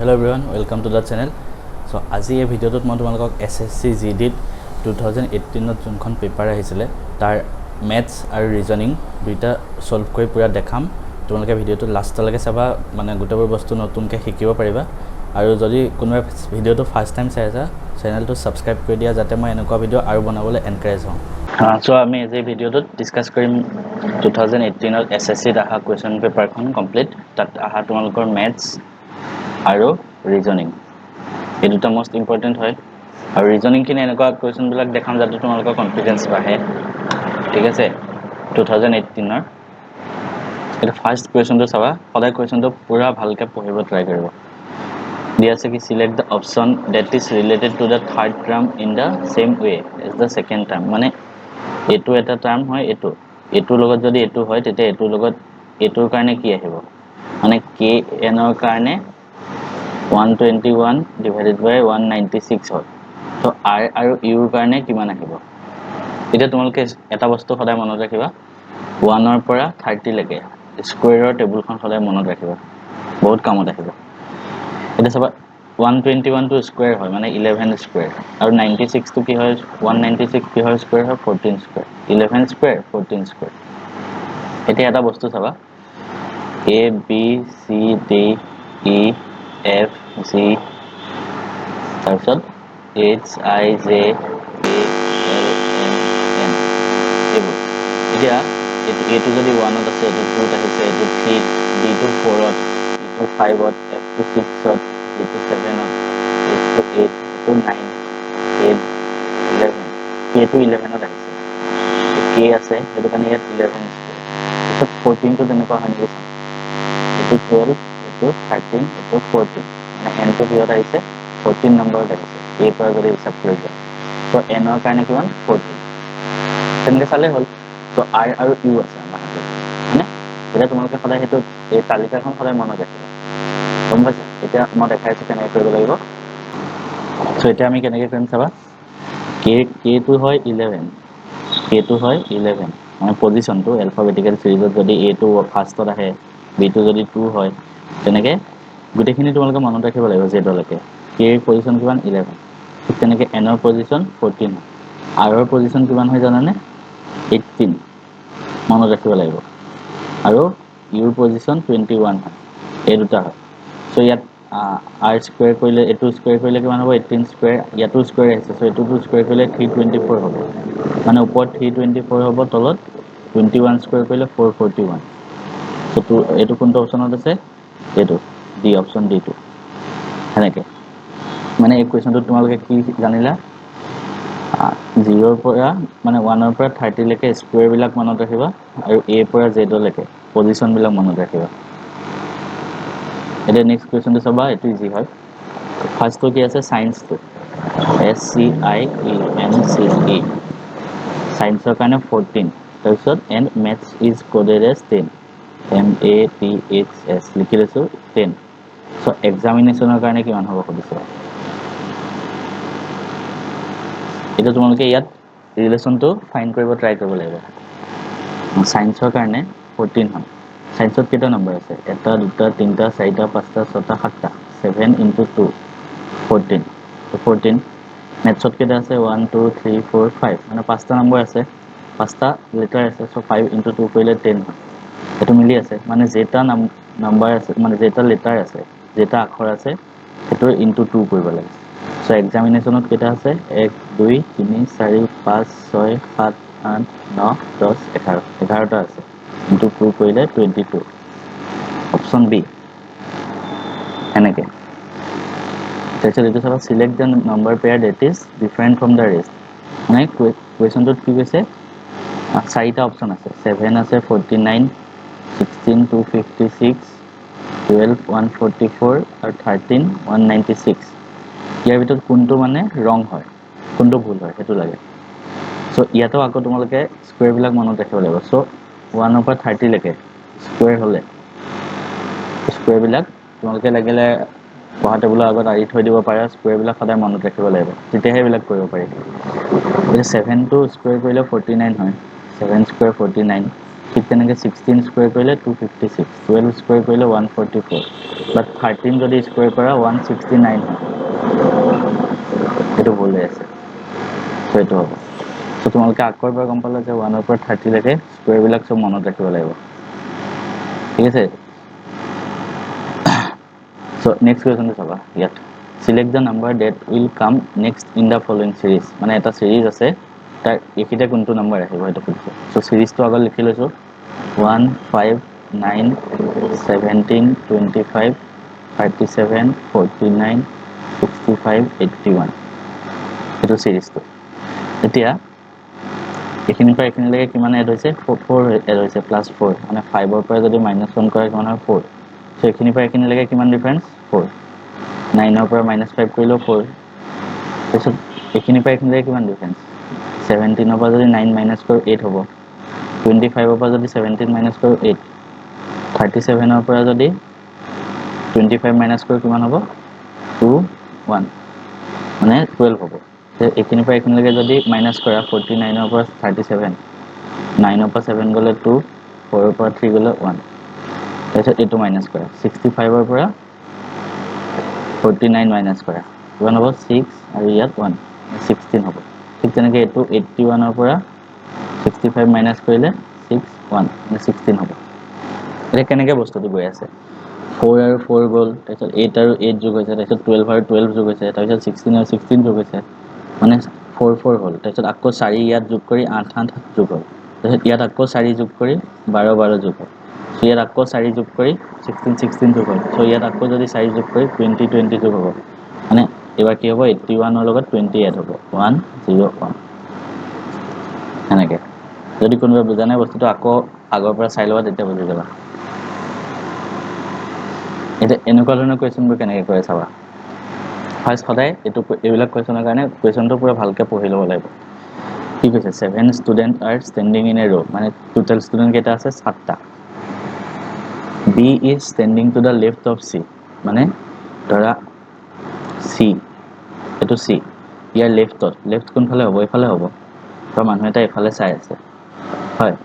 Hello everyone, welcome to the channel. So আজি এই ভিডিওটোত মই তোমালোকক SSC GD 2018 যোনখন পেপাৰ আহিছিলে তাৰ ম্যাথছ আৰু ৰিজনিং দুইটা সলভ কৰি পুৰা দেখাম। তোমালোকে ভিডিওটো লাষ্টলৈকে চাবা, মানে গোটেইবোৰ বস্তু নতুনকৈ শিকিব পাৰিবা। আৰু যদি কোনোবা ভিডিওটো ফাৰ্ষ্ট টাইম চাই আছা, চেনেলটো সাবস্ক্ৰাইব কৰি দিয়া যাতে মই এনেকুৱা ভিডিও আৰু বনাবলৈ এনকাৰেজ হওঁ। সো আমি এই ভিডিওটোত ডিসকাস কৰিম 2018 SSC আহা কোৱেশ্চন পেপাৰখন কমপ্লিট। তাত আহা তোমালোকৰ ম্যাথছ আৰু ৰিজনিং এই দুটা মোস্ট ইম্পৰ্টেন্ট হয়। আৰু ৰিজনিং খিনি এনেকুৱা কোৱেশ্চন বিলাক দেখাম যাতে তোমালোকৰ কনফিডেন্স বাঢ়ে। ঠিক আছে, 2018 এটা ফাৰ্স্ট কোৱেশ্চনটো চাবা, সদায় কোৱেশ্চনটো পুৰা ভালকৈ পঢ়িব ট্ৰাই কৰিব। দিয়া আছে কি select the option that is related to the third term in the same way as the second term. মানে এটো এটা টাৰ্ম হয়, এটোৰ লগত যদি এটো হয় তেতিয়া এটোৰ লগত এটোৰ কাৰণে কি আহিব, মানে kn ৰ কাৰণে 121 divided by 196 হয়। তো r আৰু u ৰ কাৰণে কিমান আহিব। এতিয়া তোমালোকে এটা বস্তু সদায় মনত ৰাখিবা, 1 ৰ পৰা 30 লৈকে স্কয়াৰৰ টেবুলখন সদায় মনত ৰাখিবা, বহুত কামত আহিব। এটা চাবা 121 টো স্কয়াৰ হয় মানে 11 স্কয়াৰ, আৰু 96 টো কি হয়, 196 কি হয় স্কয়াৰ হয় 14 স্কয়াৰ, 11 স্কয়াৰ 14 স্কয়াৰ। এতিয়া এটা বস্তু চাবা, a b c d e f g তাৰপিছত h i j k l m n এইবোৰ। এতিয়া এটো যদি 1 ত আছে, এটো 2 ত আহিছে, এটো 3 d টো 4 ত, e টো 5 ত, f টো 6 ত, g টো 7 ত, h টো 8, টো 9, k 11, k টো 11 ত আহিছে, k আছে সেইটো কাৰণে ইয়াত 11 আছে। 14 টো তেনেকুৱা হয় নেকি, এটো 12, এটো 13, এটো 14, মানে n টো কিহত আহিছে 14 নম্বৰত আহিছে। এই পৰা যদি হিচাপ কৰি যোৱা তো n ৰ কাৰণে কিমান 14, তেনেকৈ চালে হ'ল। তো r আৰু u আছে আমাৰ হাতত, মানে এতিয়া তোমালোকে সদায় সেইটো এই তালিকাখন সদায় মনত ৰাখিবা, গম পাইছা। এতিয়া মই দেখাইছো কেনেকৈ কৰিব লাগিব। সো এতিয়া আমি কেনেকৈ কৰিম চাবা, k টো হয় 11, k টো হয় 11 মানে পজিশনটো এলফাবেটিক্যাল সিৰিজত যদি a টো ফাৰ্ষ্টত আহে, b টো যদি 2 হয়, তেনেকৈ গোটেইখিনি তোমালোকে মনত ৰাখিব লাগিব জেডলৈকে। k ৰ পজিশন কিমান 11, ঠিক তেনেকৈ n ৰ পজিশন 14, r ৰ পজিশন কিমান হয় জানানে 18, মনত ৰাখিব লাগিব। আৰু u ৰ পজিশন 21 হয়, এই দুটা হয়। সো ইয়াত r স্কয়াৰ কৰিলে, এটো স্কয়াৰ কৰিলে কিমান হ'ব 18 স্কয়াৰ, ইয়াতো স্কয়াৰ আহিছে, সো এটো স্কয়াৰ কৰিলে 324 হ'ব, মানে ওপৰত 324 হ'ব, তলত 21 স্কয়াৰ কৰিলে 441। সো এটো কোনটো অপশনত আছে, এটো ডি, অপশন ডি টো। এনেকৈ মানে এই কুৱেশ্যনটোত তোমালোকে কি জানিলা, 0 ৰ পৰা মানে 1 ৰ পৰা 30 লৈকে স্কয়াৰ বিলাক মনত ৰাখিবা, আৰু a পৰা z লৈকে পজিশন বিলাক মনত ৰাখিবা। এতিয়া নেক্সট কুৱেশ্যনটো চাবা, এইটো ইজি হয়। ফাৰ্ষ্টটো কি আছে, সাইন্সটো SCIENCE, সাইন্সৰ কাৰণে 14, তাৰপিছত and maths is coded as 10, MATHS লিখি লৈছো 10। সো এক্সামিনেশ্যনৰ কাৰণে কিমান হ'ব সুধিছে। এতিয়া তোমালোকে ইয়াত ৰিলেশ্যনটো ফাইণ্ড কৰিব ট্ৰাই কৰিব লাগিব। সাইন্সৰ কাৰণে 14 হয়, সাইন্সত কেইটা নম্বৰ আছে, 1 2 3 4 5 6 7টা, 7 × 2 14, 14। মেথছত কেইটা আছে 1 2 3 4 5, মানে 5টা নম্বৰ আছে, 5টা লেটাৰ আছে, সো 5 × 2 কৰিলে 10 হয়। এইটো মিলি আছে, মানে যেটা নাম্বাৰ আছে, মানে যেটা লেটাৰ আছে, যেটা আখৰ আছে, সেইটো × 2 কৰিব লাগে। সো এক্সামিনেশ্যনত কেইটা আছে 1 2 3 4 5 6 7 8 9 10 11, 11টা আছে, × 2 কৰিলে 22, অপশন বি। এনেকৈ তাৰপিছত এইটো চাবা, select the number pair that is different from the rest. মানে কুৱেশ্যনটোত কি কৈছে, 4টা অপশন আছে, 7 আছে 49, 16 256, 12 144 আৰু 13 196। ইয়াৰ ভিতৰত কোনটো মানে ৰং হয়, কোনটো ভুল হয় সেইটো লাগে। সো ইয়াতো আকৌ তোমালোকে স্কয়াৰ বিলাক মনত ৰাখিব লাগিব। সো 1 ৰ পৰা 30 লৈকে স্কয়াৰ হ'লে স্কয়াৰ বিলাক তোমালোকে লাগিলে পঢ়া টেবুলৰ আগত আঁৰি থৈ দিব পাৰা, স্কয়াৰ বিলাক সদায় মনত ৰাখিব লাগিব, তেতিয়াহে এইবিলাক কৰিব পাৰি। এতিয়া 7 টো স্কয়াৰ কৰিলে 49 হয়, 7 স্কয়াৰ 49, ঠিক তেনেকৈ 16 স্কুৱেৰ কৰিলে 256, 12 স্কুৱেৰ কৰিলে 144, বাট 13 যদি স্কুৱেৰ কৰা 169 হয়। সেইটো ভুল হৈ আছে, চ' এইটো হ'ব। চ' তোমালোকে আকৌ এবাৰ গম পালা যে 1ৰ পৰা 30লৈকে স্কুৱেৰবিলাক চব মনত ৰাখিব লাগিব, ঠিক আছে। চ' নেক্সট কুৱেশ্যনটো চাবা ইয়াত, select the number that will come next in the following series. মানে এটা চিৰিজ আছে, তাৰ এইখিনিতে কোনটো নাম্বাৰ আহিব সেইটো সুধিছে। চ' চিৰিজটো আগত লিখি লৈছোঁ, 1, 5, 9, 17, 25, 37, 49, 65, 81, এইটো চিৰিজটো। এতিয়া এইখিনিৰ পৰা এইখিনিলৈকে কিমান এড হৈছে, 4 এড হৈছে, +4, মানে 5ৰ পৰা যদি -1 কৰে কিমান হয় 4। চ' এইখিনিৰ পৰা এইখিনিলৈকে কিমান ডিফাৰেঞ্চ, 4। 9ৰ পৰা -5 কৰিলেও 4। তাৰপিছত এইখিনিৰ পৰা এইখিনিলৈকে কিমান ডিফাৰেঞ্চ, 17ৰ পৰা যদি 9 মাইনাছ কৰোঁ 8 হ'ব। 25ৰ পৰা যদি 17 মাইনাছ কৰোঁ 8। 37ৰ পৰা যদি 25 মাইনাছ কৰোঁ কিমান হ'ব, 2, 1, মানে 12 হ'ব। এইখিনিৰ পৰা এইখিনিলৈকে যদি মাইনাছ কৰা 49ৰ পৰা 37, 9ৰ পৰা 7 গ'লে 2, 4ৰ পৰা 3 গ'লে 1। তাৰপিছত এইটো মাইনাছ কৰা, 65ৰ পৰা 49 মাইনাছ কৰা, কিমান হ'ব 6 আৰু ইয়াত 1, 16 হ'ব। ঠিক তেনেকৈ এইটো 81ৰ পৰা 65 মাইনাছ কৰিলে 6, 1, মানে 16 হ'ব। এতিয়া কেনেকৈ বস্তুটো গৈ আছে, 4 আৰু 4 গ'ল, তাৰপিছত 8 আৰু 8 যোগ হৈছে, তাৰপিছত 12 আৰু 12 যোগ হৈছে, তাৰপিছত 16 আৰু 16 যোগ হৈছে, মানে 4, 4 হ'ল। তাৰপিছত আকৌ 4 ইয়াত যোগ কৰি 8, 8 যোগ হ'ল। তাৰপিছত ইয়াত আকৌ 4 যোগ কৰি 12, 12 যোগ হ'ল। চ' ইয়াত আকৌ 4 যোগ কৰি 16, 16 যোগ হ'ল। চ' ইয়াত আকৌ যদি 4 যোগ কৰি 20, 20 যোগ হ'ব। মানে এইবাৰ কি হ'ব, 81ৰ লগত 20 এড হ'ব, 1, 0, 1, সেনেকৈ। যদি কোনোবাই বুজা নাই বস্তুটো আকৌ আগৰ পৰা চাই ল'বা, তেতিয়া বুজি যাবা। এতিয়া এনেকুৱা ধৰণৰ কুৱেশ্যনবোৰ কেনেকৈ কৰে চাবা। ফাৰ্ষ্ট সদায় এইবিলাক কুৱেশ্যনৰ কাৰণে কুৱেশ্যনটো পুৰা ভালকৈ পঢ়ি ল'ব লাগিব। কি কৈছে, 7 student are standing in a row', মানে টোটেল ষ্টুডেণ্ট কেইটা আছে 7টা। B is standing to the left of C, মানে ধৰা চি, এইটো চি, ইয়াৰ লেফ্ট কোনফালে হ'ব, এইফালে হ'ব। ধৰা মানুহ এটা এইফালে চাই আছে, হয়,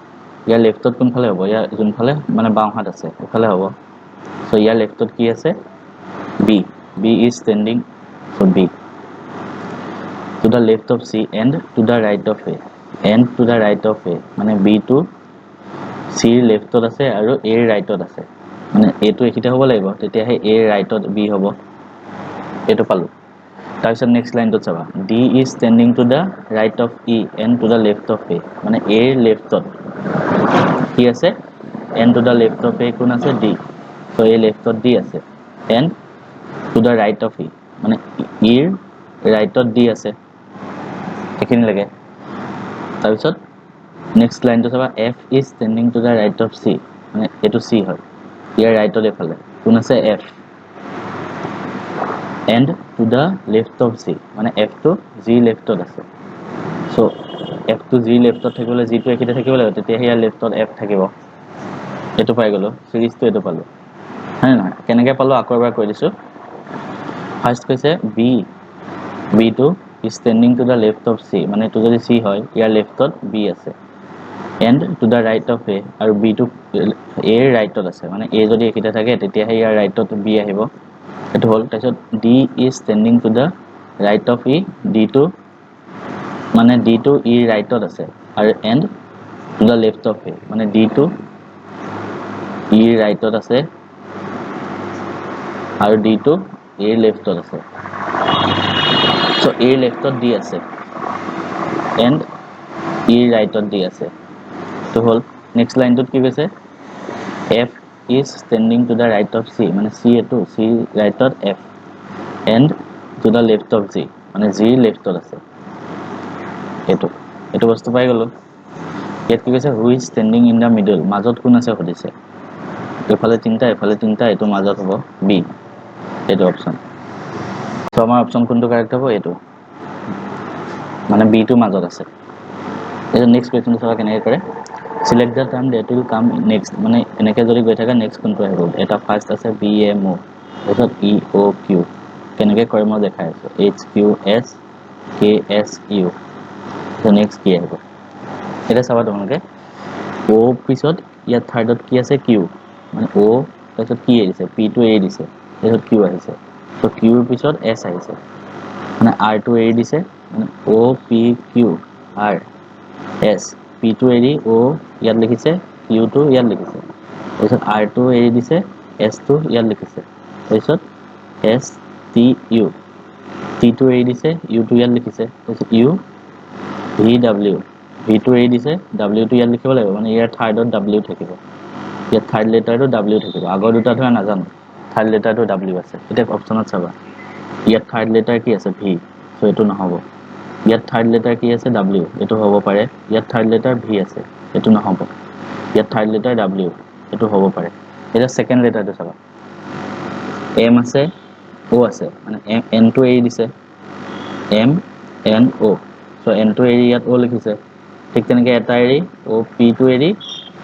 ইয়াৰ লেফ্টত কোনফালে হ'ব, ইয়াৰ যোনফালে মানে বাওঁহাত আছে এইফালে হ'ব। চ' ইয়াৰ লেফ্টত কি আছে, B, B is standing, so' B to the left of C and to the right of A, and to the right of A, মানে বিটো চিৰ লেফ্টত আছে আৰু এৰ ৰাইটত আছে, মানে এটো এইখিতে হ'ব লাগিব, তেতিয়াহে এৰ ৰাইটত বি হ'ব। এইটো পালোঁ। তাৰপিছত নেক্সট লাইনটোত চাবা, D is standing to the right of E and to the left of A, মানে এৰ লেফ্টত কি আছে, and to the left of A কোন আছে, ডি, চ' এই লেফ্টত ডি আছে, and to the right of E, মানে ইৰ ৰাইটত ডি আছে, এইখিনিলৈকে। তাৰপিছত নেক্সট লাইনটো চাবা, F is standing to the right of C, মানে এইটো চি হয়, ইয়াৰ ৰাইটত এইফালে কোন আছে, F, and to the left of G, মানে এফটো জি লেফ্টত আছে। চ' এফটো জি লেফ্টত থাকিবলৈ জিটো এইখিনিতে থাকিব লাগিব, তেতিয়াহে ইয়াৰ লেফ্টত এফ থাকিব। এইটো পাই গ'লোঁ, চিৰিজটো এইটো পালোঁ, হয় নে নহয়। কেনেকৈ পালোঁ আকৌ এবাৰ কৈ দিছোঁ। ফাৰ্ষ্ট কৈছে বিটো is standing to the left of C, মানে এইটো যদি চি হয় ইয়াৰ লেফ্টত বি আছে, and to the right of A, আৰু বিটো এৰ ৰাইটত আছে, মানে এ যদি এইখিনিতে থাকে তেতিয়াহে ইয়াৰ ৰাইটত বি আহিব, সেইটো হ'ল। তাৰপিছত D is standing to the right of E, ডিটো মানে ডিটো ইৰ ৰাইটত আছে, আৰু and to the left of A, মানে ডিটো ইৰ ৰাইটত আছে আৰু ডিটো এৰ লেফ্টত আছে। চ' এৰ লেফ্টত ডি আছে এণ্ড ইৰ ৰাইটত ডি আছে, এইটো হ'ল। নেক্সট লাইনটোত কি কৈছে, F is standing to the right of C, মানে চি এইটো চিৰ ৰাইটত F, and to the left of G, মানে জিৰ লেফ্টত আছে, এইটো বস্তু পাই গ'লোঁ। ইয়াত কি কৈছে, who is standing in the middle, মাজত কোন আছে সুধিছে, এইফালে তিনিটা এইটো মাজত হ'ব বি, এইটো অপশ্যন। চ' আমাৰ অপশ্যন কোনটো কাৰেক্ট হ'ব, এইটো, মানে বিটো মাজত আছে। এতিয়া নেক্সট কুৱেশ্যনটো চাবা কেনেকৈ কৰে, select the term that will come next, মানে এনেকৈ যদি গৈ থাকে নেক্সট কোনটো আহিব, এটা ফাৰ্ষ্ট আছে বি এম অ', তাৰপিছত ই অ' কিউ, কেনেকৈ কৰে মই দেখাই আছোঁ, এইচ কিউ এছ কে এছ ইউ, নেক্সট কি আহিব। এতিয়া চাবা তোমালোকে, O পিছত ইয়াত থাৰ্ডত কি আছে Q মানে O তাৰপিছত কি আহিছে P টো এৰি দিছে তাৰপিছত Q আহিছে তো Q ৰ পিছত S আহিছে মানে R টো এৰি দিছে মানে O P Q R S P টো এৰি O ইয়াত লিখিছে Q টো ইয়াত লিখিছে তাৰপিছত R টো এৰি দিছে S টো ইয়াত লিখিছে তাৰপিছত S T U T টো এৰি দিছে U টো ইয়াত লিখিছে তাৰপিছত U V W V টো এৰি দিছে W টো ইয়াত লিখিব লাগিব মানে ইয়াৰ থাৰ্ডত W থাকিব ইয়াত থাৰ্ড লেটাৰটো W থাকিব আগৰ দুটা ধৰা নাজানো থাৰ্ড লেটাৰটো W আছে এতিয়া অপচনত চাবা ইয়াত থাৰ্ড লেটাৰ কি আছে V সো এটো নহব ইয়াত থাৰ্ড লেটাৰ কি আছে W এটো হ'ব পাৰে ইয়াত থাৰ্ড লেটাৰ V আছে এটো নহব ইয়াত থাৰ্ড লেটাৰ W এটো হ'ব পাৰে এটা সেকেন্ড লেটাৰটো চাবা M আছে O আছে মানে N টো এৰি দিছে M N O so N টো এৰি ইয়াত O লিখিছে ঠিক তেনেকৈ এটা এৰি O P টো এৰি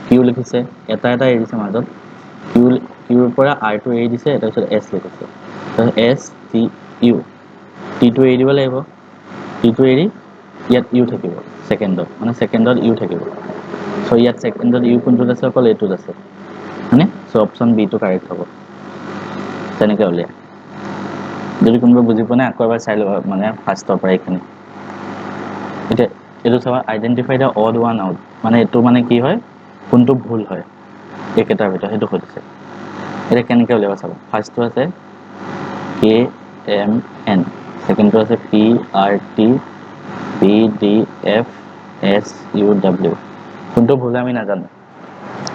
Q লিখিছে এটা এৰিছে মাজত Q ৰ পৰা R টো এৰি দিছে তাৰপিছত S লিখিছে তো S T U T টো এৰি দিব লাগিব T টো এৰি ইয়াত U থাকিব সেকেন্ডত মানে সেকেন্ডত U থাকিব সো ইয়াত সেকেন্ডত U কোনটোত আছে অকল এটোত আছে মানে সো অপচন বি টো কাৰেক্ট হ'ব তেনেকৈ উলিয়াই যদি কোনোবা বুজি পোৱা নাই আকৌ এবাৰ চাই লবা মানে ফাৰ্ষ্টৰ পৰা এইখিনি এতিয়া এটো চাবা আইডেন্টিফাই দা অড ওয়ান আউট মানে এটো মানে কি হয় কোনটো ভুল হয় একেটাৰ ভিতৰত হেতু খুদিছে এটা কেনেকৈ উলিয়াবা চাবা ফাৰ্ষ্টটো আছে K M N সেকেন্ডটো আছে P R T B D F S U W কোনটো ভুল আমি নাজানো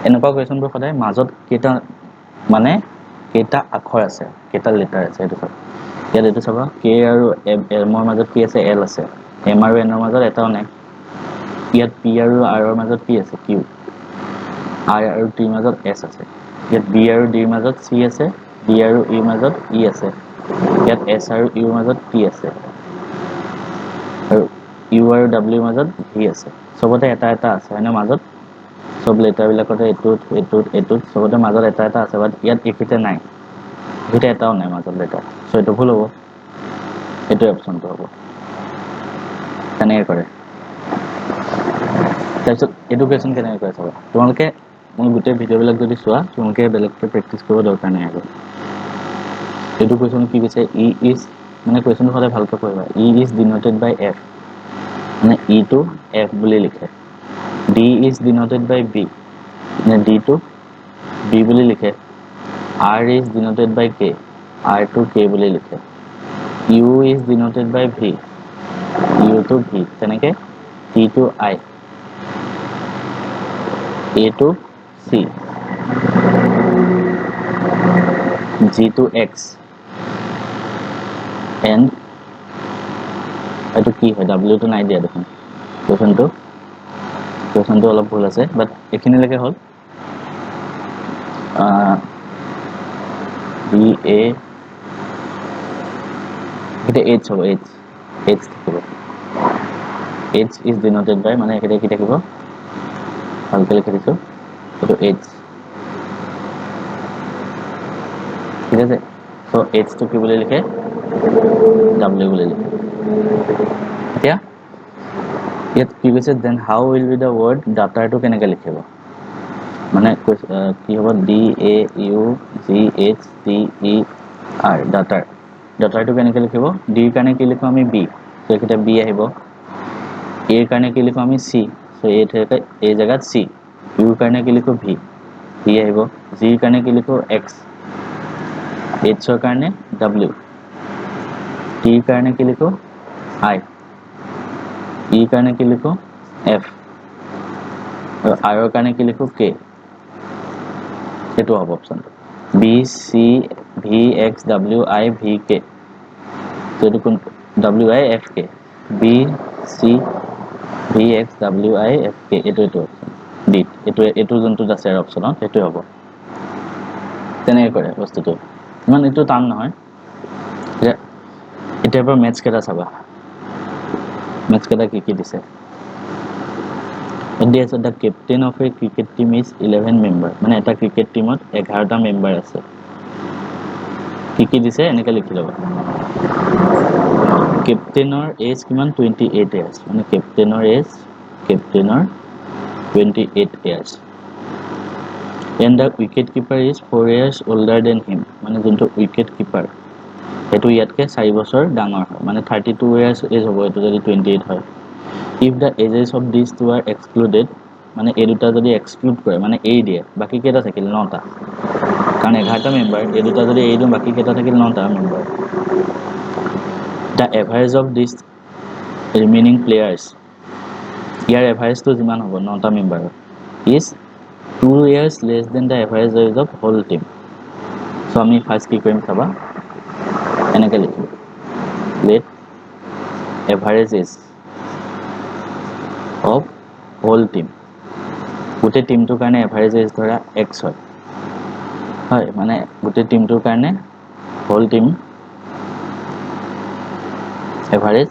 এনেকুৱা কোৱেশ্যনবোৰ সদায় মাজত কেটা মানে কেটা আখৰ আছে কেটা লেটাৰ আছে হেতু চাবা ইয়াত এটো চাবা K আৰু M ৰ মাজত কি আছে L আছে M আৰু N ৰ মাজত এটাও নাই ইয়াত P আৰু R ৰ মাজত কি আছে Q R আৰু T ৰ মাজত S আছে ইয়াত B আৰু D ৰ মাজত C আছে D আৰু E ৰ মাজত E আছে ইয়াত S আৰু U ৰ মাজত T আছে আৰু U আৰু W ৰ মাজত V আছে সবতে এটা এটা আছে মানে মাজত সব লেটাৰ বিলাকতে এটোত সবতে মাজত এটা এটা আছে বাট ইয়াত একিতে নাই একিতে এটাও নাই মাজত লেটাৰ সো এটো ভুল হ'ব এটো অপচনটো হ'ব তেনেকৈ কৰে তাৰপিছত এটো কোৱেশ্যন কেনেকৈ কৰে চাবা তোমালোকে মই গোটেই ভিডিঅ'বিলাক যদি চোৱা তোমালোকে বেলেগকৈ প্ৰেক্টিছ কৰিব দৰকাৰ নাই আৰু এটো কোৱেশ্যন কি কৈছে ই ইজ মানে কোৱেশ্যনটো সদায় ভালকৈ পঢ়িবা E is denoted by F মানে ই টো এফ বুলি লিখে D is denoted by B মানে ডি টো বি বুলি লিখে R is denoted by K R to K বুলি লিখে U is denoted by V U to V তেনেকৈ T to I A to C G to X and এটো কি হয় W টো নাই দিয়া দেখোন কোৱেশ্যনটো অলপ ভুল আছে বাট এখিনিলৈকে হ'ল B A এটা H হ'ব H থাকিব H is denoted by মানে একেটা কি থাকিব ভালকৈ লিখি দিছো এটো H ঠিক আছে সো H টো কি বুলি লিখে W বুলি লিখে এতিয়া ইয়াত কি কৈছে then how will be the word ডাটাৰটো কেনেকৈ লিখিব মানে কি হ'ব DAUGHTER ডাটাৰটো কেনেকৈ লিখিব ডিৰ কাৰণে কি লিখো আমি বি সো একেটা বি আহিব এৰ কাৰণে কি লিখো আমি চি সো এই জায়গাত চি ইউৰ কাৰণে কি লিখো ভি ভি আহিব জিৰ কাৰণে কি লিখো এক্স এইচৰ কাৰণে ডব্লিউ টিৰ কাৰণে কি লিখো আই ই কাৰণে কি লিখো এফ আৰু আৰৰ কাৰণে কি লিখো কে এটো হ'ব অপচনটো B C V X W I V K তো এটো কোন W I F K B C V X W I F K এটো অপচন ডি এটো যোনটোত আছে অপচনত এটো হ'ব তেনেকৈ কৰে বস্তুটো ইমান এটো টান নহয় এতিয়াৰ পৰা মেথছ কেইটা চাবা মেথছ কেইটা কি দিছে the captain of A cricket team is 11 member মানে এটা ক্ৰিকেট টিমত 11টা মেম্বাৰ আছে কি দিছে এনেকৈ লিখি ল'বা কেপ্টেইনৰ এজ কিমান 28 ইয়াৰ্ছ মানে কেপ্টেইনৰ 28 years. And the wicket keeper is 4 years older than him. মানে যোনটো wicket keeper এটো ইয়াতকে 4 বছৰ ডাঙৰ হয় মানে 32 years এজ হ'ব এটো যদি 28 হয় if the ages of these two are excluded মানে এই দুটা যদি এক্সক্লুড কৰে মানে এই দিয়ে বাকি কেটা থাকিল 9টা কাৰণ 11টা মেম্বাৰ এই দুটা যদি এই দিও বাকি কেটা থাকিল 9টা member the average of these remaining players ইয়াৰ এভাৰেজ তো যিমান হ'ব 9টা member is 2 years less than the average age of whole team so আমি ফাৰ্স্ট কি কৰিম চাবা এনেকে লিখিম let average age of whole team গোটে টিমটোৰ কাৰণে এভাৰেজ এজ ধৰা x হয় হয় মানে গোটে টিমটোৰ কাৰণে whole team average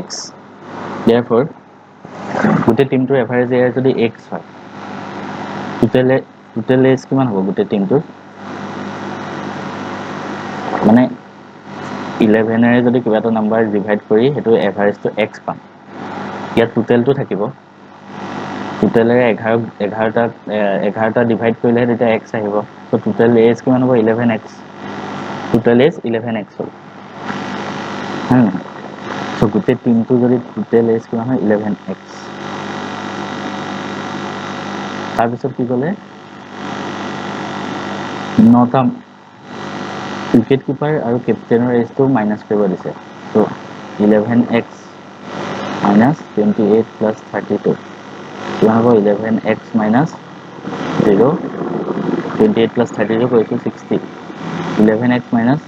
x therefore গোটে টিমটোৰ এভাৰেজ এজ যদি x হয় টোটাল এজ কিমান হ'ব গোটে টিমটোৰ মানে 11 এৰে যদি কিবা এটা নাম্বাৰ ডিভাইড কৰি হেতু এভাৰেজটো x পাম ইয়াত টোটালটো থাকিব টোটালেৰে 11টা ডিভাইড কৰিলে তেতিয়া x আহিব তো টোটাল এজ কিমান হ'ব 11x টোটাল এজ 11x হ'ল সো গোটে টিমটো যদি টোটাল এজ কিমান হয় 11x তাৰ পিছত কি ক'লে নটা উইকেট কিপাৰ আৰু কেপ্টেইনৰ এজটো মাইনাস কৰিব দিছে তো 11x minus 28 plus 32 কিমান হ'ব 11x minus 0 28 plus 32 কৰিছো 60 11x minus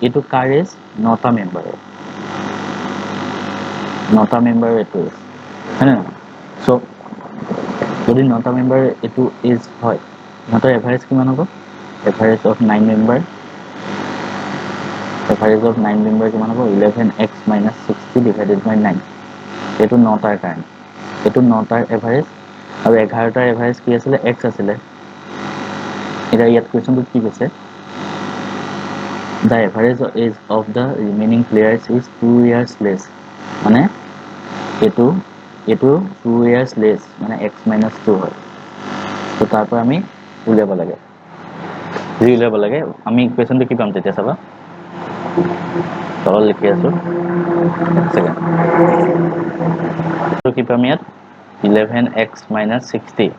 এটো কাৰ এজ 9টা মেম্বাৰ 9টা মেম্বাৰ এটো হয়নে সো যদি 9টা মেম্বাৰ এটো এজ হয় নটাৰ এভাৰেজ কিমান হ'ব average of 9 member average of 9 member কিমান হ'ব 11x minus 60 divided by 9 এটো 9টাৰ কাৰণে এটো 9টাৰ এভাৰেজ আৰু 11টাৰ এভাৰেজ কি আছিল x আছিল এটা ইয়াত কোৱেশ্চনটো কি কৈছে the average age of the remaining players is 2 years less মানে এটো 2 years less মানে x minus 2 হয় তো তাৰ পৰা আমি উলিয়াব লাগে আমি ইকুৱেশনটো কি পাম তেতিয়া চাবা তল লিখি আছো সেকেন্ড তো কি পাম ইয়াত 11x minus 60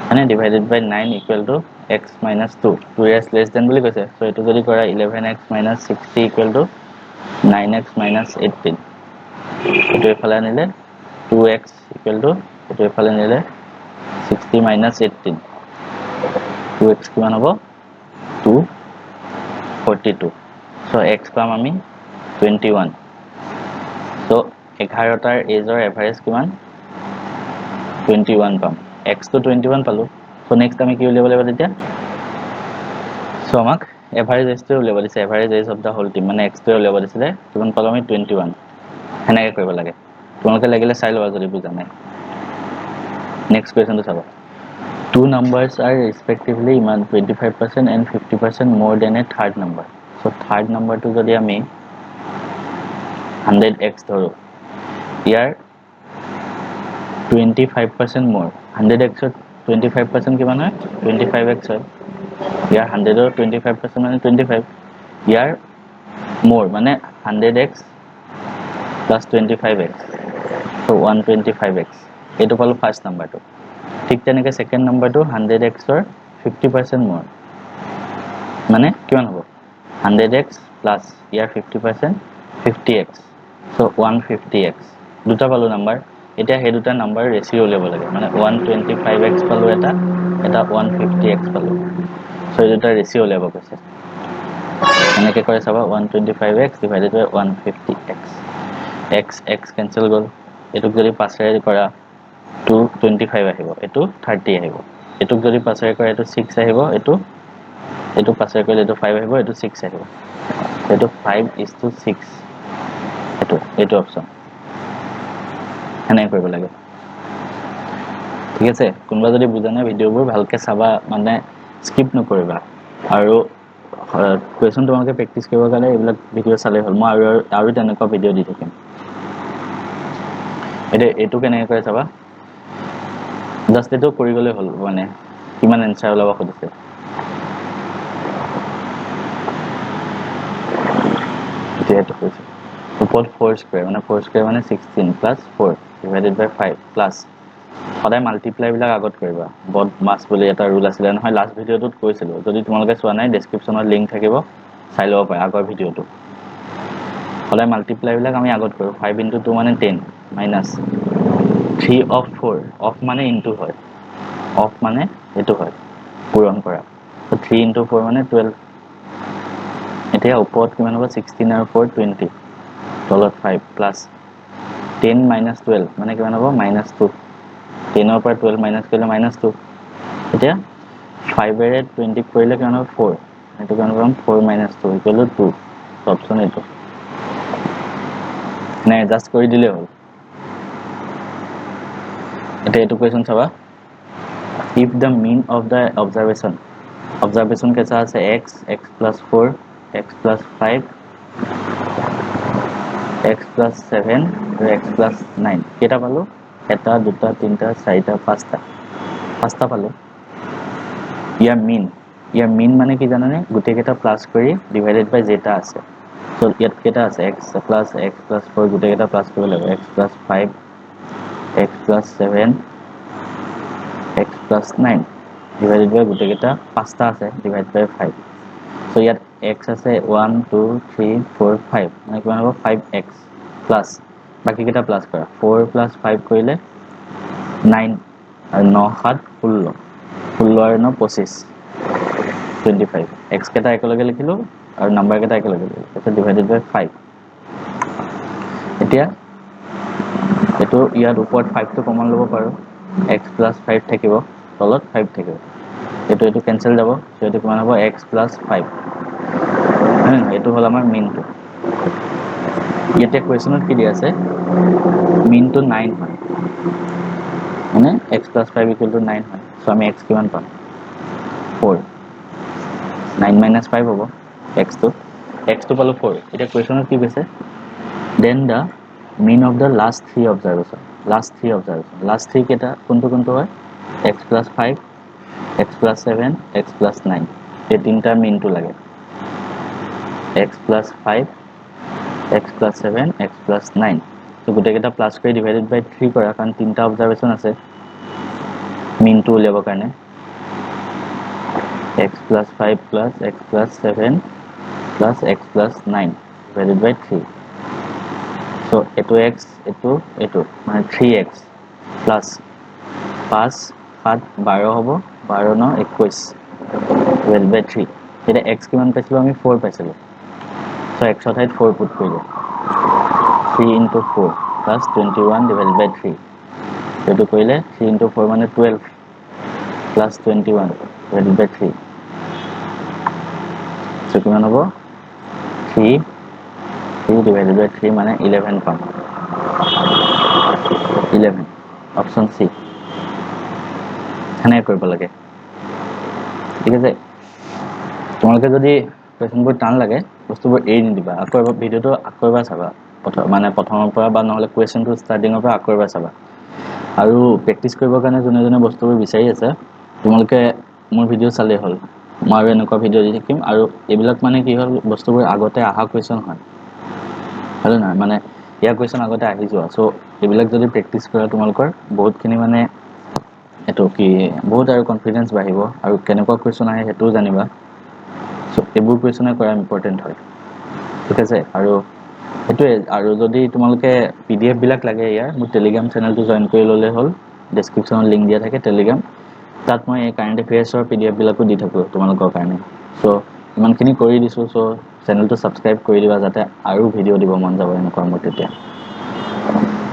মানে divided by 9 equal to x minus 2 2 years less than বুলি কৈছে সো এটো যদি কৰা 11x minus 60 equal to 9x minus 18 এটো এফালে আনিলে 2x equal to এটো এফালে আনিলে 60 minus 18 2x কিমান হ'ব 242 so x পাম আমি 21 so 11টাৰ এজৰ এভাৰেজ কিমান 21 পাম x তো 21 পালো so next আমি কি উলিয়াব লাগিব তেতিয়া so আমাক এভাৰেজ এজ টো উলিয়াব দিছে average age of the whole team মানে x টো উলিয়াব দিছিলে কিমান পালো আমি 21 হেনেকে কৰিব লাগে তোমালোকে লাগিলে চাই লবা যদি বুজা নাই নেক্সট কোৱেশ্চন তো চাবা two numbers are respectively 25% and 50% more than a third number so third number to jodi ami 100x ধৰো ইয়াৰ 25% more 100x ৰ 25% কিমান হয় 25x হয় ইয়াৰ 100 ৰ 25% মানে 25 ইয়াৰ more মানে 100x plus 25x so 125x এটো পালো ফাৰ্স্ট নাম্বাৰটো ঠিক তেনেকে সেকেন্ড নাম্বাৰটো 100x ৰ 50% more মানে কিমান হ'ব 100x plus ইয়াৰ 50% 50x so 150x দুটা পালো নাম্বাৰ এটা হে দুটা নাম্বাৰ ৰেশিও উলিয়াব লাগে মানে 125x পালো এটা 150x পালো so এই দুটা ৰেশিও উলিয়াব কৈছে এনেকে কৰে চাবা 125x divided by 150x x x cancel গল এটুক যদি পাছৰে কৰা 225 আহিব এটো 30 আহিব এটুক যদি পাছৰে কৰা এটো 6 আহিব এটো পাছৰে কৰিলে এটো 5 আহিব এটো 6 আহিব এটো 5:6 এটো অপচন এনে কৰিব লাগে ঠিক আছে কোনবা যদি বুজা নাই ভিডিওবোৰ ভালকে চাবা মানে স্কিপ নকৰিবা আৰু কোৱেশ্চন তোমালোকে প্ৰেক্টিস কৰিবৰ কাৰণে এইবিলাক ভিডিও চালে হ'ল মই আৰু তেনেকুৱা ভিডিও দি থাকিম এইটো কেনেকৈ কৰে চাবা জাষ্ট এইটো কৰি গ'লে হ'ল মানে কিমান এনসাৰ ওলাব খুজিছে এতিয়া এইটো কৈছে ওপৰত 4 স্কয়াৰ মানে 4 স্কয়াৰ মানে 16 প্লাস 4 ডিভাইডেড বাই 5 প্লাস সদায় মাল্টিপ্লাই বিলাক আগত কৰিবা বড মাস বুলি এটা ৰুল আছিল নহয় লাষ্ট ভিডিওটোত কৈছিলো যদি তোমালোকে চোৱা নাই ডেসক্ৰিপচনত লিংক থাকিব চাই লব পাৰা আগৰ ভিডিওটো সদায় মাল্টিপ্লাই বিলাক আমি আগত কৰো 5 * 2 মানে 10 মাইনাস 3 of 4 অফ মানে ইনটু হয় অফ মানে এটো হয় পূৰণ কৰা তো 3 * 4 মানে 12 এতিয়া ওপৰত কিমান হ'ব 16 আৰু 4 20 তলত 5 প্লাস 10 - 12 মানে কিমান হ'ব -2 10 ৰ পৰা 12 মাইনাস কৰিলে -2 এতিয়া 5 এৰে 20 কৰিলে কিমান হ'ব 4 এটো কিমান পাম 4 - 2 = 2 অপচন এটো নে এডজাস্ট কৰি দিলে হ'ল এটা এটো কোৱেশ্চন চাবা if the mean of the observation कैसा আছে x x + 4 x + 5 x + 7 আৰু x + 9 কেটা পালো এটা দুটা তিনটা চাৰিটা পাঁচটা পালো ইয়াৰ মিন মানে কি জানানে গুটে কেটা প্লাস কৰি ডিভাইডেড বাই যেটা আছে তো ইয়াত কেটা আছে x + 4 গুটে কেটা প্লাস কৰিব লাগিব x + 5 x + 7 x + 9 divided by গুটে কেটা পাঁচটা আছে divide by 5 so ইয়াত x আছে 1 2 3 4 5 মানে কিমান হ'ব 5x প্লাস বাকি কেটা প্লাস কৰা 4 + 5 কৰিলে 9 আৰু 9 7 16 16 আৰু 9 25 25 x কেটা একেলগে লিখিলো আৰু নাম্বাৰ কেটা একেলগে লিখিলো এটা ডিভাইডেড বাই 5 এতিয়া এটো ইয়াত ওপৰত 5 টো কমন লব পাৰো x + 5 থাকিব তলত 5 থাকিব এটো কেনসেল যাব সো এটো কিমান হ'ব x + 5 এটো হল আমাৰ মিনটো ইয়াতে কোৱেশ্চনত কি দি আছে মিনটো 9 হয় মানে x + 5 = 9 হয় সো আমি x কিমান পাম 4 9 - 5 হ'ব x টো পালো 4 এটা কোৱেশ্চনত কি কৈছে then the mean of the last three observation last three কেটা কোনটো হয় x + 5 x + 7 x + 9 এই তিনটা মিনটো লাগে x + 5 x + 7 x + 9 তো গুটে কেটা প্লাস কৰি ডিভাইডেড বাই 3 কৰা কাৰণ তিনটা অবজাৰভেশন আছে মিনটো উলিয়াব কাৰণে x + 5 + x + 7 + x + 9 divided by 3 so eto x eto মানে 3x plus 5 7 12 হ'ব 12 9 21 divided by 3 এটা x কিমান পাইছিলো আমি 4 পাইছিলো so x ৰ ঠাইত 4 পুট কৰিলো 3 * 4 plus 21 divided by 3 এটো কৰিলে 3 * 4 মানে 12 plus 21 divided by 3 so কিমান হ'ব 3 divided by 3 মানে 11 পাম 11 অপশন সি এনে কৰিব লাগে ঠিক আছে তোমালোকে যদি কোৱেশ্চনবোৰ টান লাগে বস্তুবোৰ এৰি নিদিবা আকৌ এবাৰ ভিডিওটো আকৌ এবাৰ চাবা প্ৰথমৰ পৰা বা নহলে কোৱেশ্চনটো ষ্টাৰ্টিংৰ পৰা আকৌ এবাৰ চাবা আৰু প্ৰেক্টিস কৰিবৰ কাৰণে যোনে বস্তুবোৰ বিচাৰি আছে তোমালোকে মোৰ ভিডিও চালে হ'ল মই আৰু এনেকুৱা ভিডিও দি থাকিম আৰু এইবিলাক মানে কি হ'ল বস্তুবোৰ আগতে আহা কোৱেশ্চন হয় হলো না মানে ইয়াৰ কোৱেশ্চন আগতে আহি যোৱা সো এইবিলাক যদি প্ৰেক্টিস কৰা তোমালোকৰ বহুতখিনি মানে এটো কি বহুত আৰু কনফিডেন্স বাঢ়িব আৰু কেনেকুৱা কোৱেশ্চন আহে হেতু জানিবা সো এইবোৰ কোৱেশ্চনে কৰা ইম্পৰ্টেন্ট হয় ঠিক আছে আৰু এটোৱে আৰু যদি তোমালোকে পিডিএফ বিলাক লাগে ইয়াৰ মোৰ টেলিগ্ৰাম চেনেলটো জয়েন কৰি ললে হ'ল ডেসক্ৰিপচনত লিংক দিয়া থাকে টেলিগ্ৰাম তাত মই এই কাৰেন্ট এফেয়াৰ্সৰ পিডিএফ বিলাকো দি থাকো তোমালোকৰ কাৰণে সো ইমানখিনি কৰি দিছো সো চেনেলটো সাবস্ক্ৰাইব কৰি দিবা যাতে আৰু ভিডিও দিব মন যাব এনেকুৱা মই তেতিয়া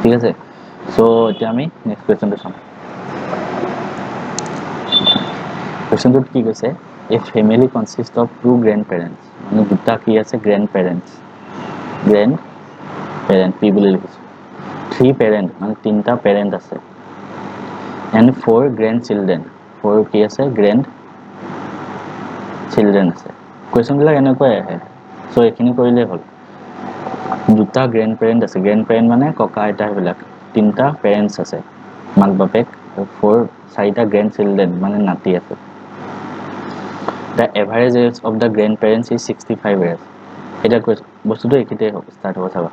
ঠিক আছে সো এতিয়া আমি নেক্সট কোৱেশ্চনটো চাম কোৱেশ্চনটোত কি কৈছে a family consists of two grandparents মানে দুটা কি আছে grandparent p বুলি লিখিছো three parent মানে তিনটা parent আছে and four grandchildren four কি আছে grandchildren আছে কোৱেশ্চন বিলাক এনেকৈ আহে সো এখিনি কৰিলে হ'ল দুটা grandparent আছে grandparent মানে ককা আইতা বিলাক তিনিটা পেৰেণ্টছ আছে, মাক বাপেক, আৰু 4 চাৰিটা গ্ৰেণ্ড চিলড্ৰেন মানে নাতি আছে। The average age of the grandparents is 65 years. এতিয়া বস্তুটো এইখিনিতে ষ্টাৰ্ট হ'ব চাবা।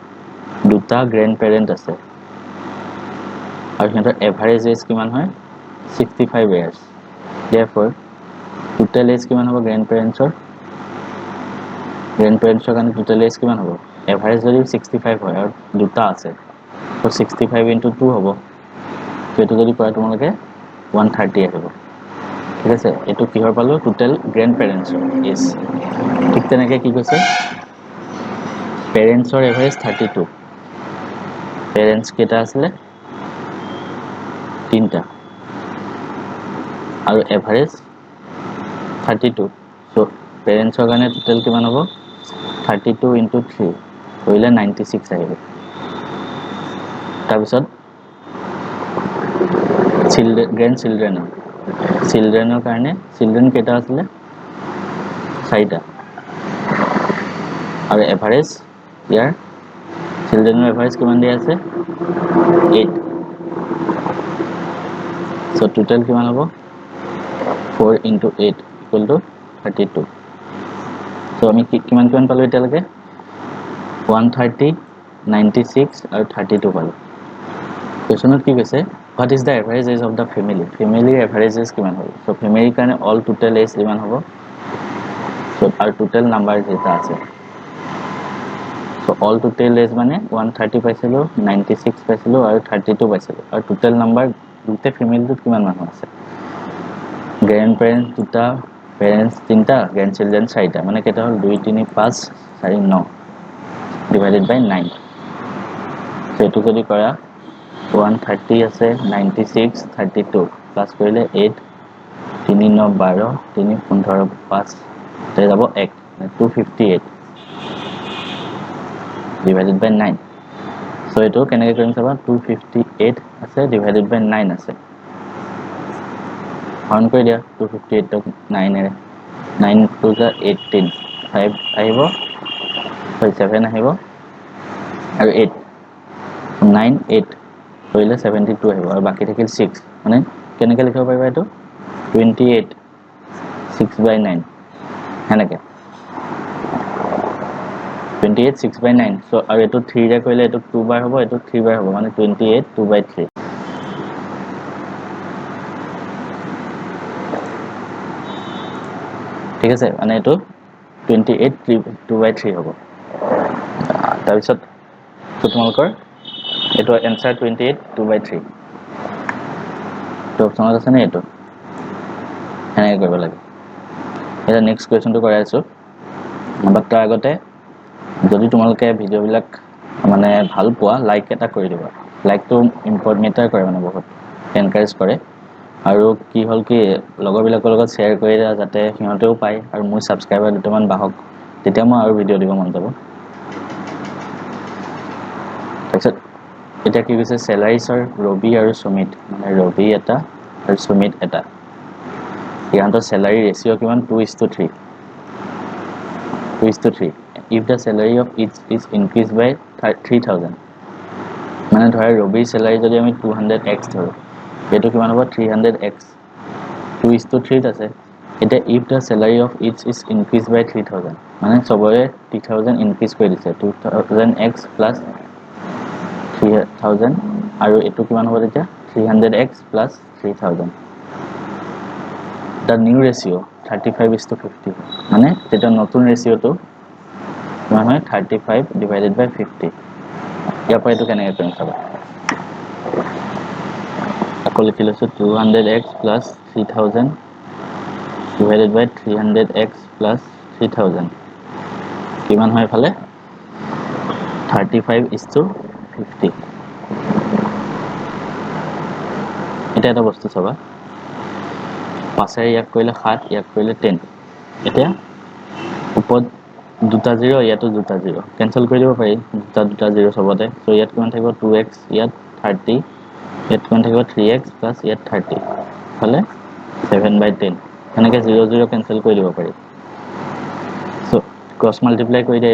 দুটা গ্ৰেণ্ড পেৰেণ্ট আছে আৰু সিহঁতৰ এভাৰেজ এজ কিমান হয় 65 ইয়াৰ্ছ। therefore টোটেল এজ কিমান হ'ব গ্ৰেণ্ড পেৰেণ্টছৰ কাৰণে টোটেল এজ কিমান হ'ব? এভাৰেজ যদি 65 হয় আৰু দুটা আছে তো 65 into 2 হ'ব। সেইটো যদি কৰা তোমালোকে 130 আহিব। ঠিক আছে, এইটো কিহৰ পালো? টোটেল গ্ৰেণ্ড পেৰেণ্টছৰ এজ। ঠিক তেনেকৈ কি কৈছে? পেৰেণ্টছৰ এভাৰেজ 32। পেৰেণ্টছ কেইটা আছিলে? তিনিটা আৰু এভাৰেজ 32। চ' পেৰেণ্টছৰ কাৰণে টোটেল কিমান হ'ব? 32 into 3 কৰিলে 96 আহিব। তাৰপিছত গ্ৰেণ্ড চিলড্ৰেনৰ কাৰণে চিলড্ৰেন কেইটা আছিলে? 4টা আৰু এভাৰেজ ইয়াৰ চিলড্ৰেনৰ এভাৰেজ কিমান দিয়া আছে? 8। চ' টোটেল কিমান হ'ব? 4 into 8 equal to 32. চ' আমি কিমান পালোঁ এতিয়ালৈকে? 130, 96 আৰু 32 পালোঁ। কুৱেশ্যনত কি কৈছে? What is the average age of the family? ফেমিলিৰ এভাৰেজ এজ কিমান হ'ব? চ' ফেমিলিৰ কাৰণে অল টোটেল এজ কিমান হ'ব? চ' আৰু টোটেল নাম্বাৰ যেইটা আছে, চ' অল টোটেল এজ মানে 130 পাইছিলোঁ, 96 পাইছিলোঁ আৰু 32 পাইছিলোঁ। আৰু টোটেল নাম্বাৰ গোটেই ফেমিলিটোত কিমান মানুহ আছে? গ্ৰেণ্ড পেৰেণ্টছ দুটা, পেৰেণ্টছ তিনিটা, গ্ৰেণ্ড চিলড্ৰেন 4টা, মানে কেইটা হ'ল? 2, 3, 5, 4, 9 ডিভাইডেড বাই 9। সেইটো যদি কৰা 130 আছে, 96, 32 প্লাছ কৰিলে 8, 3, 9, 12, 3, 15, 5 তাতে যাব 1, 258 ডিভাইডেড বাই 9। চ' এইটো কেনেকৈ কৰিম চাবা। 258 আছে ডিভাইডেড বাই 9 আছে, হৰণ কৰি দিয়া 258ক 9এৰে। 9 2 × 18, 5 আহিব, 7 আহিব আৰু 8, 9, 8 কৰিলে 72 আহিব আৰু বাকী থাকিল 6। মানে কেনেকৈ লিখিব পাৰিবা এইটো? 28 6/9 সেনেকৈ 28 6/9। চ' আৰু এইটো 3ৰে কৰিলে এইটো 2 বাৰ হ'ব, এইটো 3 বাৰ হ'ব, মানে 28 2/3। ঠিক আছে, মানে এইটো 28 2/3 হ'ব। তাৰপিছত তোমালোকৰ এইটো এনচাৰ 28 2/3। এইটো অপশ্যনত আছে নে? এইটো সেনেকৈ কৰিব লাগে। এতিয়া নেক্সট কুৱেশ্যনটো কৰাই আছোঁ, বাট তাৰ আগতে যদি তোমালোকে ভিডিঅ'বিলাক মানে ভাল পোৱা, লাইক এটা কৰি দিবা। লাইকটো মেটাৰ কৰে, মানে বহুত এনকাৰেজ কৰে। আৰু কি হ'ল কি, লগৰবিলাকৰ লগত শ্বেয়াৰ কৰি দিয়া যাতে সিহঁতেও পায় আৰু মোৰ ছাবস্ক্ৰাইবাৰ দুটামান বাঢ়ক, তেতিয়া মই আৰু ভিডিঅ' দিব মন যাব। তাৰপিছত এতিয়া কি কৈছে? চেলাৰীছৰ ৰবি আৰু সুমিত, মানে ৰবি এটা আৰু সুমিত এটা, সিহঁতৰ চেলাৰী ৰেচিঅ' কিমান? 2:3। 2:3। If the salary of each is increase by 3000, মানে ধৰা ৰবিৰ চেলাৰী যদি আমি 200x ধৰোঁ, এইটো কিমান হ'ব? 300x। 2:3 আছে। এতিয়া if the salary of each is increase by 3000, মানে চবৰে 3000 ইনক্ৰিজ কৰি দিছে, 2000x প্লাছ 3000 আৰু এইটো কিমান হ'ব তেতিয়া? 300x plus 3000। The new ratio' 35:50, মানে তেতিয়া নতুন ৰেচিঅ'টো কিমান হয়? 35 ডিভাইডেড বাই 50। ইয়াৰ পৰা এইটো কেনেকৈ কৰিম চাবা। আকৌ লিখি লৈছোঁ 200x প্লাছ 3000 ডিভাইডেড বাই 300x প্লাছ 3000 কিমান হয় এইফালে? 35:50। এতিয়া এটা বস্তু চাবা, 5ৰে ইয়াক কৰিলে 7, ইয়াক কৰিলে 10। এতিয়া ওপৰত দুটা 0, ইয়াতো দুটা 0, কেনচেল কৰি দিব পাৰি দুটা 0 চবতে। চ' ইয়াত কিমান থাকিব? 2x, ইয়াত 30, ইয়াত কিমান থাকিব? 3x প্লাছ ইয়াত 30, ইফালে 7/10। সেনেকৈ 0 0 কেনচেল কৰি দিব পাৰি। চ' ক্ৰছ মাল্টিপ্লাই কৰি দিয়ে,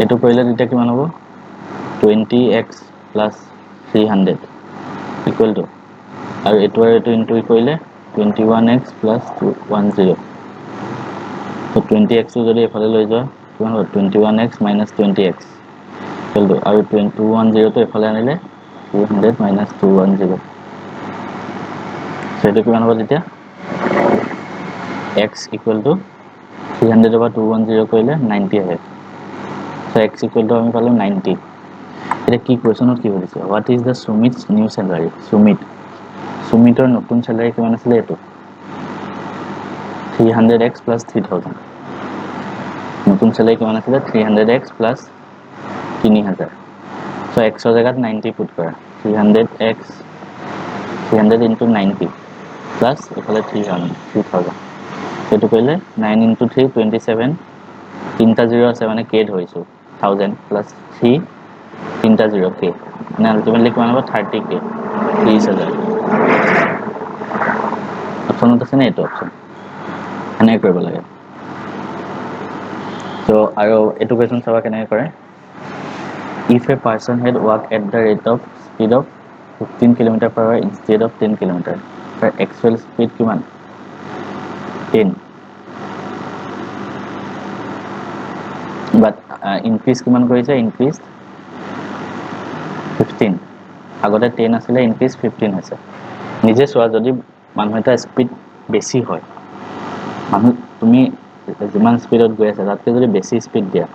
এইটো কৰিলে তেতিয়া কিমান হ'ব? 20x plus 300 equal to আৰু এটো ইনটু কৰিলে 21x plus 210 তো 20x যদি এফালে লৈ যোৱা কিমান হ'ব 21x minus 20x equal to আৰু 210 তো এফালে আনিলে 300 minus 210 so এটো কিমান হ'ব তেতিয়া x equal to 300 over 210 কৰিলে 90 আহে so x equal to আমি পালো 90 এটা কি কোৱেশ্চনত কি হৈছে what is the Sumit's new salary Sumitor নতুন স্যালারি কিমান আছিল এটো 300x plus 3000 নতুন স্যালারি কিমান আছিল 300x plus 3000 so x এর জায়গাত 90 পুট কৰা 300x 300 into 90 plus এফালে 3000 এটো কইলে 9 into 3 27 তিনটা 0 আছে মানে k ধৰিছো 1000 plus 3 তিনটা 0 k মানে আলটিমেটলি কিমান হ'ব 30k 30000 অপশনত আছে না এটো অপশন এনে কৰিব লাগে তো আৰু এটো কোৱেশ্চন চাবা কেনে কৰে if a person had walked at the rate of speed of 15 km per hour instead of 10 km her actual speed কিমান 10 but increase কিমান কৰিছে increase 15 আগতে 10 আছিল increase 15 হৈছে নিজে সোৱা যদি মানুহ এটা স্পিড বেছি হয় মানুহ তুমি যিমান স্পিডত গৈ আছে তাতকৈ যদি বেছি স্পিড দিয়া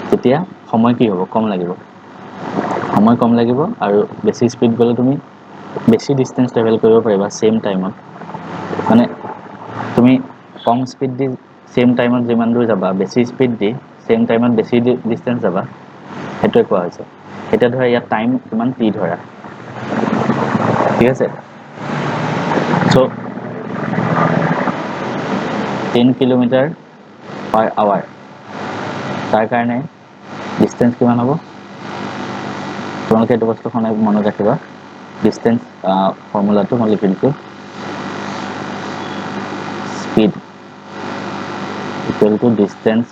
তেতিয়া সময় কি হ'ব কম লাগিব সময় কম লাগিব আৰু বেছি স্পিড গলে তুমি বেছি ডিসটেন্স ট্ৰাভেল কৰিব পাৰিবা সেম টাইমত মানে তুমি কম স্পিড দি সেম টাইমত যিমান দূৰ যাবা বেছি স্পিড দি সেম টাইমত বেছি ডিসটেন্স যাবা হেতুৱে কোৱা হৈছে এটা ধৰা ইয়া টাইম কিমান টি ধৰা ঠিক আছে সো 10 কিলোমিটাৰ per hour তাৰ কাৰণে ডিসটেন্স কিমান হ'ব তোমালোকে এটো বস্তু খনে মনত ৰাখিবা ডিসটেন্স ফৰ্মুলাটো মই লিখি দিছো speed equal to distance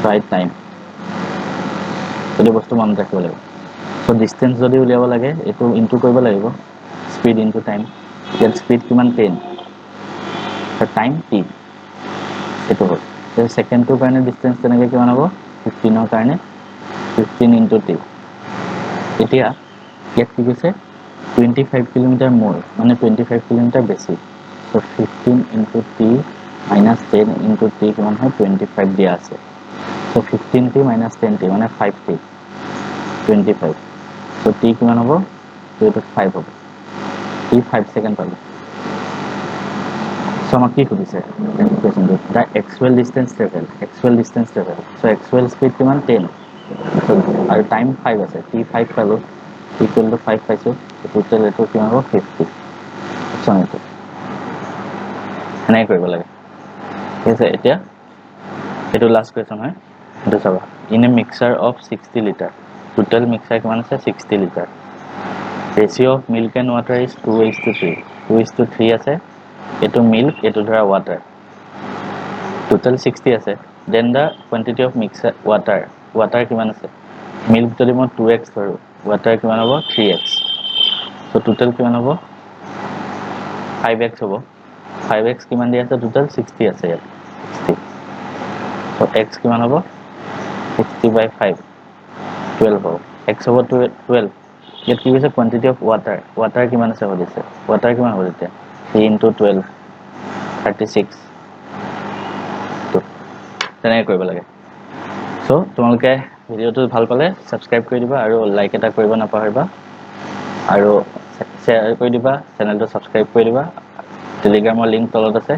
by time এটো বস্তু মনত ৰাখিব লাগিব সো ডিসটেন্স যদি উলিয়াব লাগে এটো ইনটু কৰিব লাগিব speed into time ইয়াত speed কিমান 10 আৰ টাইম t এটো হ'ল তো সেকেন্ড টু কাৰণে ডিসটেন্স তেনেকৈ কিমান হ'ব 15 ৰ কাৰণে 15 into t এতিয়া ইয়াত কি কৈছে 25 কিলোমিটার মোর মানে 25 কিলোমিটার বেশি তো 15 into t minus 10 into t কিমান হয় 25 দিয়া আছে তো 15t minus 10t মানে 5t 25 তো t কিমান হ'ব তো এটা 5 হ'ব t 5 সেকেন্ড পালো so আমাক কি খুদিছে কোৱেশ্চনটো the actual distance travel so actual speed কিমান 10 so আৰু টাইম 5 আছে t 5 পালো equal to 5 পাইছো টোটাল এটো কিমান হ'ব 50 অপচন এটো এনে কৰিব লাগে ঠিক আছে এতিয়া এটো লাস্ট কোৱেশ্চন হয় এটো চাবা in a mixture of 60 liter total mixture কিমান আছে 60 liter ratio of milk and water is 2:3 2:3 আছে এটো মিল্ক এটো ধৰা ওয়াটার total 60 আছে then the quantity of mixture water কিমান আছে মিল্ক যদি মই 2x ধৰো water কিমান হ'ব 3x so total কিমান হ'ব 5x হ'ব 5x কিমান দিয়া আছে total 60 আছে ইয়াত 60 so x কিমান হ'ব 60 by 5 12 হ'ব x হ'ব 12 ইয়াত কি কৈছে quantity of water কিমান আছে হলিছে water কিমান হ'ব তেতিয়া 3 into 12 36 তো তেনেকৈ কৰিব লাগে সো তোমালোকে ভিডিওটো ভাল পালে সাবস্ক্ৰাইব কৰি দিবা আৰু লাইক এটা কৰিব নাপাহৰিবা আৰু শেয়াৰ কৰি দিবা চেনেলটো সাবস্ক্ৰাইব কৰি দিবা টেলিগ্ৰামৰ লিংক তলত আছে